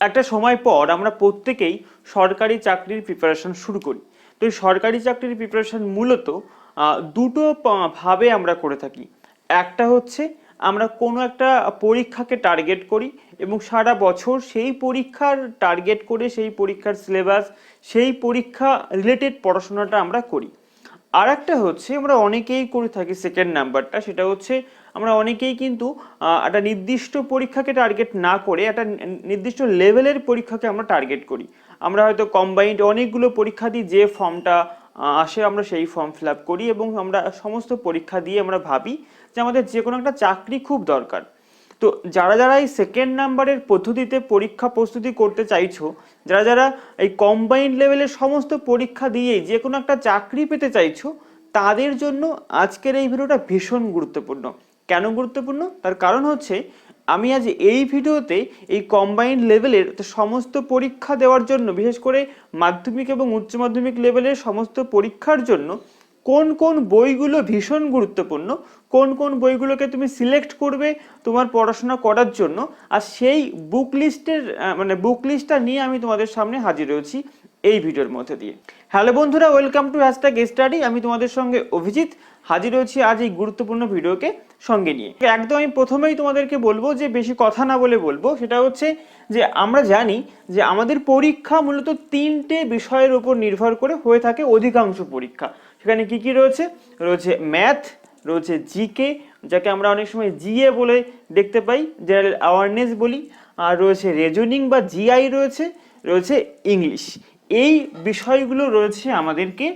একটা সময় পর আমরা প্রত্যেকেই সরকারি চাকরির প্রিপারেশন শুরু করি। তো এই সরকারি চাকরির প্রিপারেশন মূলত দুটো ভাবে আমরা করে থাকি। একটা হচ্ছে আমরা কোনো একটা পরীক্ষাকে টার্গেট করি এবং সারা বছর সেই পরীক্ষার টার্গেট করে সেই পরীক্ষার সিলেবাস, সেই পরীক্ষা রিলেটেড পড়াশোনাটা আমরা করি। আর একটা হচ্ছে আমরা অনেকেই করে থাকি সেকেন্ড নাম্বারটা, সেটা হচ্ছে আমরা অনেকেই কিন্তু একটা নির্দিষ্ট পরীক্ষাকে টার্গেট না করে একটা নির্দিষ্ট লেভেলের পরীক্ষাকে আমরা টার্গেট করি। আমরা হয়তো কম্বাইন্ড অনেকগুলো পরীক্ষা দিই, যে ফর্মটা আসে আমরা সেই ফর্ম ফিল আপ করি এবং আমরা সমস্ত পরীক্ষা দিয়ে আমরা ভাবি যে আমাদের যে কোনো একটা চাকরি খুব দরকার। তো যারা যারা এই সেকেন্ড নাম্বারের পদ্ধতিতে পরীক্ষা প্রস্তুতি করতে চাইছো, যারা যারা এই কম্বাইন্ড লেভেলের সমস্ত পরীক্ষা দিয়েই যে কোনো একটা চাকরি পেতে চাইছো, তাদের জন্য আজকের এই ভিডিওটা ভীষণ গুরুত্বপূর্ণ। কেন গুরুত্বপূর্ণ? তার কারণ হচ্ছে আমি আজ এই ভিডিওতে এই কম্বাইন্ড লেভেলের সমস্ত পরীক্ষা দেওয়ার জন্য, বিশেষ করে মাধ্যমিক এবং উচ্চ মাধ্যমিক লেভেলের সমস্ত পরীক্ষার জন্য কোন কোন বইগুলো ভীষণ গুরুত্বপূর্ণ, কোন কোন বইগুলোকে তুমি সিলেক্ট করবে তোমার পড়াশোনা করার জন্য, আর সেই বুক লিস্টটা নিয়ে আমি তোমাদের সামনে হাজির হয়েছি এই ভিডিওর মধ্যে দিয়ে। হ্যালো বন্ধুরা, ওয়েলকাম টু #স্টাডি। আমি তোমাদের সঙ্গে অভিজিৎ হাজির হয়েছি আজ এই গুরুত্বপূর্ণ ভিডিওকে সঙ্গে নিয়ে। একদম আমি প্রথমেই তোমাদেরকে বলবো, যে বেশি কথা না বলে বলবো, সেটা হচ্ছে যে আমরা জানি যে আমাদের পরীক্ষা মূলত তিনটে বিষয়ের উপর নির্ভর করে হয়ে থাকে অধিকাংশ পরীক্ষা। সেখানে কি কি রয়েছে? রয়েছে ম্যাথ, রয়েছে জিকে, যাকে আমরা অনেক সময় জিএ বলে দেখতে পাই, জেনারেল অ্যাওয়ারনেস বলি, আর রয়েছে রিজনিং বা জিআই, রয়েছে ইংলিশ। এই বিষয়গুলো রয়েছে আমাদেরকে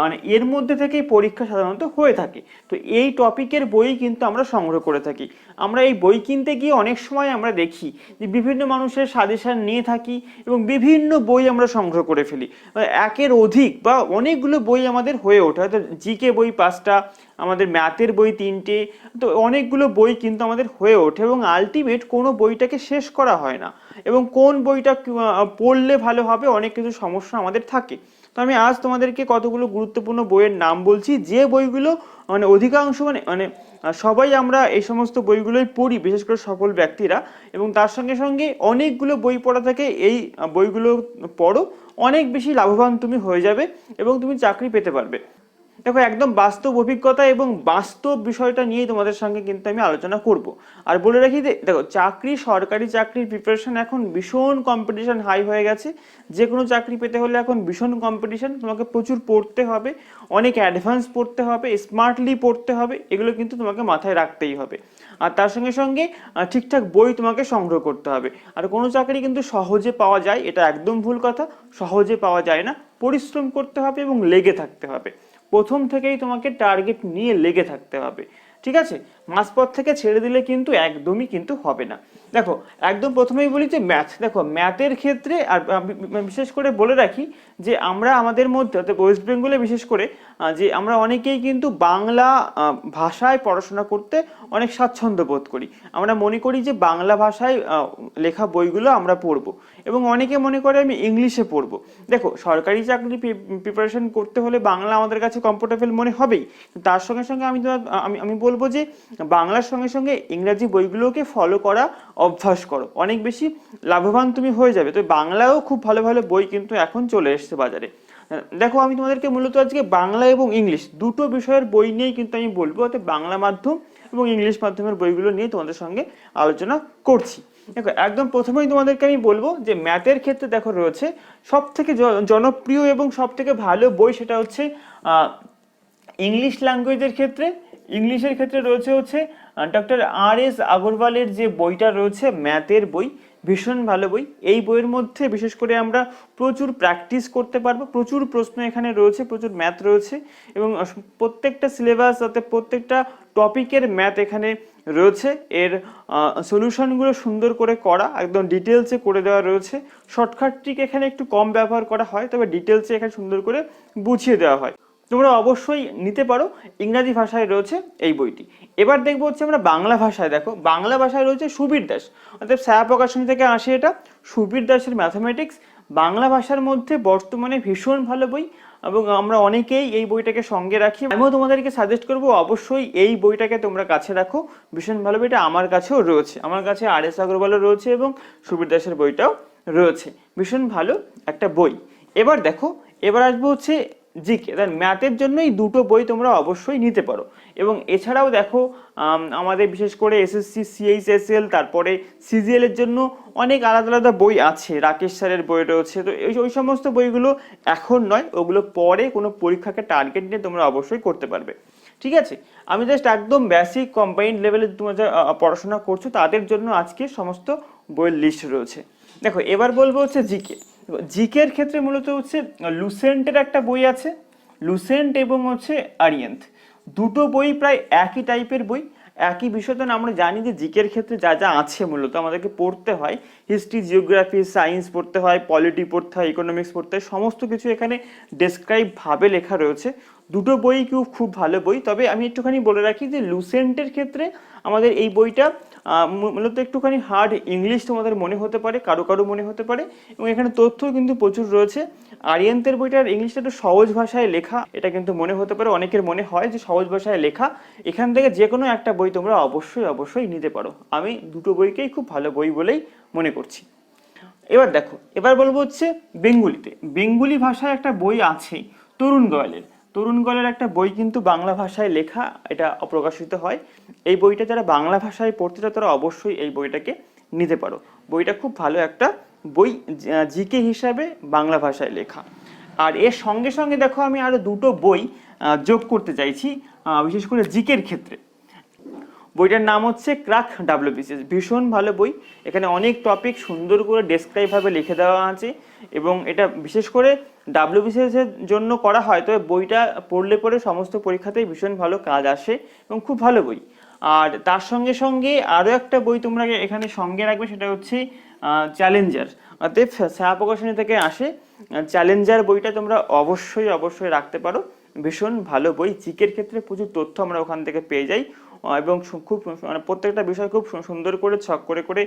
মানে এর মধ্যে থেকেই পরীক্ষা সাধারণত হয়ে থাকে। তো এই টপিকের বই কিন্তু আমরা সংগ্রহ করে থাকি। আমরা এই বই কিনতে গিয়ে অনেক সময় আমরা দেখি যে বিভিন্ন মানুষের সাজেশন নিয়ে থাকি এবং বিভিন্ন বই আমরা সংগ্রহ করে ফেলি। একের অধিক বা অনেকগুলো বই আমাদের হয়ে ওঠে, হয়তো জিকে বই 5টা, আমাদের ম্যাথের বই 3টে, তো অনেকগুলো বই কিন্তু আমাদের হয়ে ওঠে এবং আলটিমেট কোনো বইটাকে শেষ করা হয় না এবং কোন বইটা পড়লে ভালো হবে, অনেক কিছু সমস্যা আমাদের থাকে। তো আমি আজ তোমাদেরকে কতগুলো গুরুত্বপূর্ণ বইয়ের নাম বলছি, যে বইগুলো মানে অধিকাংশ মানে সবাই আমরা এই সমস্ত বইগুলোই পড়ি, বিশেষ করে সফল ব্যক্তিরা, এবং তার সঙ্গে সঙ্গে অনেকগুলো বই পড়া থাকে। এই বইগুলো পড়ো, অনেক বেশি লাভবান তুমি হয়ে যাবে এবং তুমি চাকরি পেতে পারবে। দেখো, একদম বাস্তব অভিজ্ঞতা এবং বাস্তব বিষয়টা নিয়ে তোমাদের সঙ্গে কিন্তু আমি আলোচনা করব। আর বলে রাখি যে দেখো, সরকারি চাকরির প্রিপারেশন এখন ভীষণ কম্পিটিশন হাই হয়ে গেছে। যে কোনো চাকরি পেতে হলে এখন ভীষণ কম্পিটিশন, তোমাকে প্রচুর পড়তে হবে, অনেক অ্যাডভান্স পড়তে হবে, স্মার্টলি পড়তে হবে, এগুলো কিন্তু তোমাকে মাথায় রাখতেই হবে। আর তার সঙ্গে সঙ্গে ঠিকঠাক বই তোমাকে সংগ্রহ করতে হবে। আর কোনো চাকরি কিন্তু সহজে পাওয়া যায়, এটা একদম ভুল কথা। সহজে পাওয়া যায় না, পরিশ্রম করতে হবে এবং লেগে থাকতে হবে। প্রথম থেকেই তোমাকে টার্গেট নিয়ে লেগে থাকতে হবে, ঠিক আছে? মাঝপথ থেকে ছেড়ে দিলে কিন্তু একদমই কিন্তু হবে না। দেখো, একদম প্রথমেই বলি যে ম্যাথ। দেখো, ম্যাথের ক্ষেত্রে আর বিশেষ করে বলে রাখি যে আমরা আমাদের মধ্যে, অর্থাৎ ওয়েস্ট বেঙ্গলে বিশেষ করে, যে আমরা অনেকেই কিন্তু বাংলা ভাষায় পড়াশোনা করতে অনেক স্বাচ্ছন্দ্য বোধ করি। আমরা মনে করি যে বাংলা ভাষায় লেখা বইগুলো আমরা পড়বো এবং অনেকে মনে করে আমি ইংলিশে পড়বো। দেখো, সরকারি চাকরি প্রিপারেশন করতে হলে বাংলা আমাদের কাছে কমফোর্টেবল মনে হবেই। তার সঙ্গে সঙ্গে আমি বলবো যে বাংলার সঙ্গে সঙ্গে ইংরাজি বইগুলোকে ফলো করা অভ্যাস করো, অনেক বেশি লাভবান তুমি হয়ে যাবে। তো বাংলাও খুব ভালো ভালো বই কিন্তু এখন চলে এসছে বাজারে। দেখো, আমি তোমাদেরকে মূলত আজকে বাংলা এবং ইংলিশ দুটো বিষয়ের বই নিয়েই কিন্তু আমি বলবো, অর্থাৎ বাংলা মাধ্যম এবং ইংলিশ মাধ্যমের বইগুলো নিয়ে তোমাদের সঙ্গে আলোচনা করছি। দেখো, একদম প্রথমেই তোমাদেরকে আমি বলবো যে ম্যাথের ক্ষেত্রে দেখো রয়েছে সব থেকে জনপ্রিয় এবং সব থেকে ভালো বই, সেটা হচ্ছে ইংলিশ ল্যাঙ্গুয়েজের ক্ষেত্রে। ইংলিশের ক্ষেত্রে রয়েছে ডক্টর R.S. আগরওয়ালের যে বইটা রয়েছে, ম্যাথের বই, ভীষণ ভালো বই। এই বইয়ের মধ্যে বিশেষ করে আমরা প্রচুর প্র্যাকটিস করতে পারবো, প্রচুর প্রশ্ন এখানে রয়েছে, প্রচুর ম্যাথ রয়েছে এবং প্রত্যেকটা সিলেবাস, অর্থাৎ প্রত্যেকটা টপিকের ম্যাথ এখানে রয়েছে। এর সলিউশনগুলো সুন্দর করে করা, একদম ডিটেলসে করে দেওয়া রয়েছে। শর্টকাট ট্রিক এখানে একটু কম ব্যবহার করা হয়, তবে ডিটেলসে এখানে সুন্দর করে বুঝিয়ে দেওয়া হয়। তোমরা অবশ্যই নিতে পারো। ইংরাজি ভাষায় রয়েছে এই বইটি। এবার দেখবো হচ্ছে আমরা বাংলা ভাষায়। দেখো, বাংলা ভাষায় রয়েছে সুবীর দাস, অর্থাৎ ছায়া প্রকাশনী থেকে আসে এটা, সুবীর দাসের ম্যাথামেটিক্স। বাংলা ভাষার মধ্যে বর্তমানে ভীষণ ভালো বই। এবং আমরা অনেকেই এই বইটাকে সঙ্গে রাখি। আমিও তোমাদেরকে সাজেস্ট করবো অবশ্যই এই বইটাকে তোমরা কাছে রাখো, ভীষণ ভালো বইটা। আমার কাছেও রয়েছে, আমার কাছে আর.এস. আগরওয়ালও রয়েছে এবং সুবীর দাসের বইটাও রয়েছে, ভীষণ ভালো একটা বই। এবার দেখো, এবার আসবো হচ্ছে জিকে। ম্যাথের জন্য এই দুটো বই তোমরা অবশ্যই নিতে পারো। এবং এছাড়াও দেখো আমাদের বিশেষ করে এসএসসি, সিএইচএসএল, তারপরে সিজিএল এর জন্য অনেক আলাদা আলাদা বই আছে, রাকেশ স্যারের বই রয়েছে। তো ওই সমস্ত বইগুলো এখন নয়, ওগুলো পরে কোনো পরীক্ষাকে টার্গেট নিয়ে তোমরা অবশ্যই করতে পারবে, ঠিক আছে? আমি জাস্ট একদম বেসিক কম্বাইন্ড লেভেলে তোমরা যা পড়াশোনা করছো তাদের জন্য আজকে সমস্ত বইয়ের লিস্ট রয়েছে। দেখো এবার বলবো হচ্ছে জিকে। জিকের ক্ষেত্রে মূলত হচ্ছে লুসেন্টের একটা বই আছে, লুসেন্ট এবং হচ্ছে আরিয়েন্ট, দুটো বই প্রায় একই টাইপের বই, একই বিষয়। তো আমরা জানি যে জিকের ক্ষেত্রে যা যা আছে মূলত আমাদেরকে পড়তে হয়, হিস্ট্রি, জিওগ্রাফি, সায়েন্স পড়তে হয়, পলিটি পড়তে হয়, ইকোনমিক্স পড়তে হয়, সমস্ত কিছু এখানে ডেসক্রাইব ভাবে লেখা রয়েছে। দুটো বই খুব ভালো বই। তবে আমি একটুখানি বলে রাখি যে লুসেন্টের ক্ষেত্রে আমাদের এই বইটা মূলত একটুখানি হার্ড ইংলিশ তোমাদের মনে হতে পারে, কারো কারো মনে হতে পারে, এবং এখানে তথ্য কিন্তু প্রচুর রয়েছে। আরিয়ান্তের বইটার ইংলিশটা একটু সহজ ভাষায় লেখা, এটা কিন্তু মনে হতে পারে, অনেকের মনে হয় যে সহজ ভাষায় লেখা। এখান থেকে যে কোনো একটা বই তোমরা অবশ্যই নিতে পারো। আমি দুটো বইকেই খুব ভালো বই বলেই মনে করছি। এবার দেখো, এবার বলবো হচ্ছে বেঙ্গলিতে। বেঙ্গলি ভাষায় একটা বই আছে তরুণ গোয়ালের। তরুণ গোয়ালের একটা বই কিন্তু বাংলা ভাষায় লেখা, এটা অপ্রকাশিত হয়। এই বইটা যারা বাংলা ভাষায় পড়তে চায় তারা অবশ্যই এই বইটাকে নিতে পারো। বইটা খুব ভালো একটা বই, জিকে হিসাবে বাংলা ভাষায় লেখা। আর এর সঙ্গে সঙ্গে দেখো আমি আরো দুটো বই যোগ করতে চাইছি, বিশেষ করে জিকের ক্ষেত্রে। বইটার নাম হচ্ছে ক্রাক ডাব্লিউবিসিএস, ভীষণ ভালো বই। এখানে অনেক টপিক সুন্দর করে ডেসক্রাইব ভাবে লিখে দেওয়া আছে, এবং এটা বিশেষ করে ডাব্লিউবিসিএস এর জন্য করা হয়। তবে বইটা পড়লে পরে সমস্ত পরীক্ষাতেই ভীষণ ভালো কাজ আসে এবং খুব ভালো বই। আর তার সঙ্গে সঙ্গে আরও একটা বই তোমরা এখানে সঙ্গে রাখবে, সেটা হচ্ছে চ্যালেঞ্জার, অর্থাৎ ছায়া প্রকাশনী থেকে আসে। চ্যালেঞ্জার বইটা তোমরা অবশ্যই রাখতে পারো, ভীষণ ভালো বই। জিকের ক্ষেত্রে প্রচুর তথ্য আমরা ওখান থেকে পেয়ে যাই, এবং খুব মানে প্রত্যেকটা বিষয় খুব সুন্দর করে ছক করে করে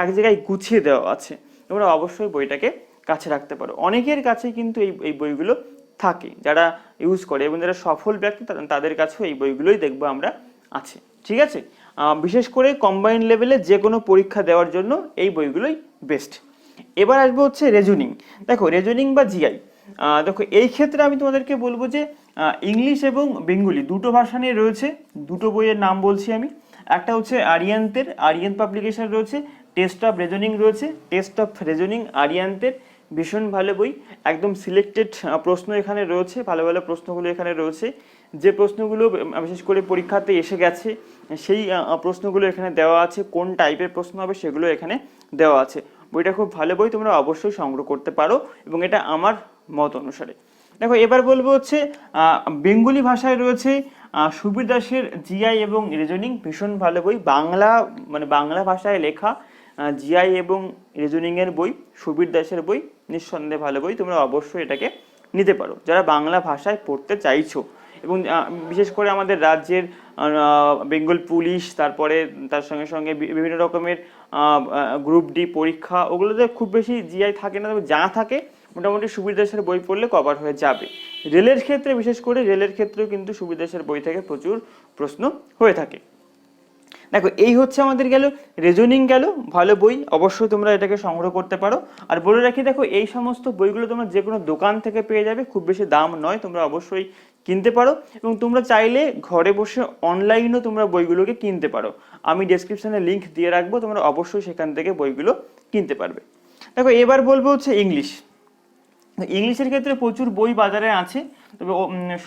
এক জায়গায় গুছিয়ে দেওয়া আছে। তোমরা অবশ্যই বইটাকে কাছে রাখতে পারো। অনেকের কাছে কিন্তু এই বইগুলো থাকে, যারা ইউজ করে এবং যারা সফল ব্যক্তি তাদের কাছেও এই বইগুলোই দেখবো আমরা আছে, ঠিক আছে? বিশেষ করে কম্বাইন্ড লেভেলে যে কোনো পরীক্ষা দেওয়ার জন্য এই বইগুলোই বেস্ট। এবার আসবো হচ্ছে রিজনিং। দেখো রিজনিং বা জিআই, দেখো এই ক্ষেত্রে আমি তোমাদেরকে বলবো যে ইংলিশ এবং বেঙ্গলি দুটো ভাষা নিয়ে রয়েছে। দুটো বইয়ের নাম বলছি আমি। একটা হচ্ছে আরিয়ান্ত পাবলিকেশন রয়েছে, টেস্ট অফ রিজনিং রয়েছে। টেস্ট অফ রিজনিং আরিয়ান্তের ভীষণ ভালো বই, একদম সিলেক্টেড প্রশ্ন এখানে রয়েছে, ভালো ভালো প্রশ্নগুলো এখানে রয়েছে। যে প্রশ্নগুলো বিশেষ করে পরীক্ষাতে এসে গেছে সেই প্রশ্নগুলো এখানে দেওয়া আছে, কোন টাইপের প্রশ্ন হবে সেগুলো এখানে দেওয়া আছে। বইটা খুব ভালো বই, তোমরা অবশ্যই সংগ্রহ করতে পারো, এবং এটা আমার মত অনুসারে। দেখো এবার বলবো হচ্ছে বেঙ্গলি ভাষায় রয়েছে সুবীর দাসের জিআই এবং রিজনিং, ভীষণ ভালো বই। বাংলা ভাষায় লেখা জিআই এবং রিজনিং এর বই, সুবীর দাসের বই, নিঃসন্দেহে ভালো বই। তোমরা অবশ্যই এটাকে নিতে পারো যারা বাংলা ভাষায় পড়তে চাইছো। এবং বিশেষ করে আমাদের রাজ্যের বেঙ্গল পুলিশ, তারপরে তার সঙ্গে সঙ্গে বিভিন্ন রকমের গ্রুপ ডি পরীক্ষা, ওগুলোতে খুব বেশি জিআই থাকে না, তবে যা থাকে মোটামুটি সুবীর দাসের বই পড়লে কভার হয়ে যাবে। রেলের ক্ষেত্রে, বিশেষ করে রেলের ক্ষেত্রেও কিন্তু সুবীর দাসের বই থেকে প্রচুর প্রশ্ন হয়ে থাকে। দেখো এই হচ্ছে আমাদের গেল রিজনিং, গেল ভালো বই, অবশ্যই তোমরা এটাকে সংগ্রহ করতে পারো। আর বলে রাখি, দেখো এই সমস্ত বইগুলো তোমরা যে কোনো দোকান থেকে পেয়ে যাবে, খুব বেশি দাম নয়, তোমরা অবশ্যই কিনতে পারো। এবং তোমরা চাইলে ঘরে বসে অনলাইনেও তোমরা বইগুলোকে কিনতে পারো, আমি ডেসক্রিপশনে লিঙ্ক দিয়ে রাখবো, তোমরা অবশ্যই সেখান থেকে বইগুলো কিনতে পারবে। দেখো এবার বলবো হচ্ছে ইংলিশ। ইংলিশের ক্ষেত্রে প্রচুর বই বাজারে আছে, তবে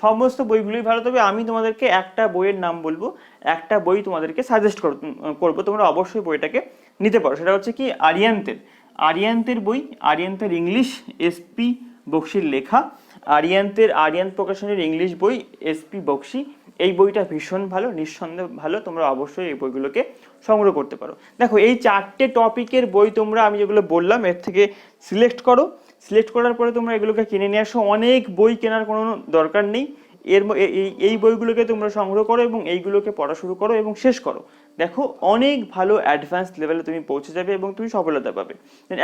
সমস্ত বইগুলোই ভালো। তবে আমি তোমাদেরকে একটা বইয়ের নাম বলবো, একটা বই তোমাদেরকে সাজেস্ট করবো, তোমরা অবশ্যই বইটাকে নিতে পারো। সেটা হচ্ছে কি আরিয়ান্তের বই, আরিয়ান্তের ইংলিশ, এসপি বক্সির লেখা। আরিয়ান্ত প্রকাশনের ইংলিশ বই, এসপি বক্সি। এই বইটা ভীষণ ভালো, নিঃসন্দেহে ভালো, তোমরা অবশ্যই এই বইগুলোকে সংগ্রহ করতে পারো। দেখো এই চারটে টপিকের বই তোমরা, আমি যেগুলো বললাম এর থেকে সিলেক্ট করো। সিলেক্ট করার পরে তোমরা এগুলোকে কিনে নিয়ে আসো। অনেক বই কেনার কোনো দরকার নেই, এই বইগুলোকে তোমরা সংগ্রহ করো এবং এইগুলোকে পড়া শুরু করো এবং শেষ করো। দেখো অনেক ভালো অ্যাডভান্স লেভেলে তুমি পৌঁছে যাবে এবং তুমি সফলতা পাবে।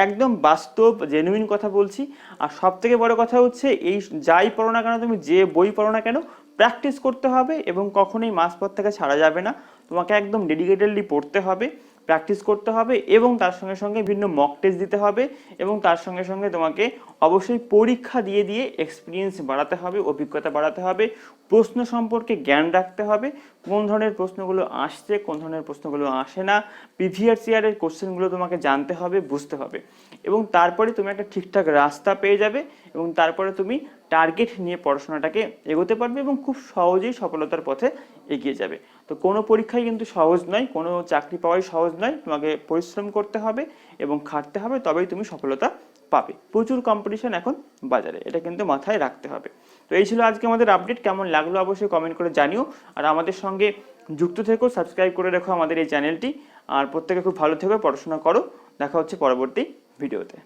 একদম বাস্তব জেনুইন কথা বলছি। আর সব থেকে বড় কথা হচ্ছে এই যাই পড়ো না কেন, তুমি যে বই পড়ো না কেন, প্র্যাকটিস করতে হবে এবং কখনোই মাঝপথ থেকে ছাড়া যাবে না। তোমাকে একদম ডেডিকেটেডলি পড়তে হবে, প্র্যাকটিস করতে হবে এবং তার সঙ্গে সঙ্গে বিভিন্ন মক টেস্ট দিতে হবে এবং তার সঙ্গে সঙ্গে তোমাকে অবশ্যই পরীক্ষা দিয়ে দিয়ে এক্সপিরিয়েন্স বাড়াতে হবে, অভিজ্ঞতা বাড়াতে হবে, প্রশ্ন সম্পর্কে জ্ঞান রাখতে হবে, কোন ধরনের প্রশ্নগুলো আসছে, কোন ধরনের প্রশ্নগুলো আসে না, প্রিভিয়াস ইয়ারের কোশ্চেনগুলো তোমাকে জানতে হবে, বুঝতে হবে এবং তারপরে তুমি একটা ঠিকঠাক রাস্তা পেয়ে যাবে এবং তারপরে তুমি টার্গেট নিয়ে পড়াশোনাটাকে এগোতে পারবে এবং খুব সহজেই সফলতার পথে এগিয়ে যাবে। তো কোনো পরীক্ষাই কিন্তু সহজ নয়, কোনো চাকরি পাওয়াই সহজ নয়, তোমাকে পরিশ্রম করতে হবে এবং খাটতে হবে, তবেই তুমি সফলতা পাবে। প্রচুর কম্পিটিশন এখন বাজারে, এটা কিন্তু মাথায় রাখতে হবে। তো এই ছিল আজকে আমাদের আপডেট। কেমন লাগলো অবশ্যই কমেন্ট করে জানিও। আর আমাদের সঙ্গে যুক্ত থেকো, সাবস্ক্রাইব করে রেখো আমাদের এই চ্যানেলটি। আর প্রত্যেকে খুব ভালো থেকো, পড়াশোনা করো। দেখা হচ্ছে পরবর্তী ভিডিওতে।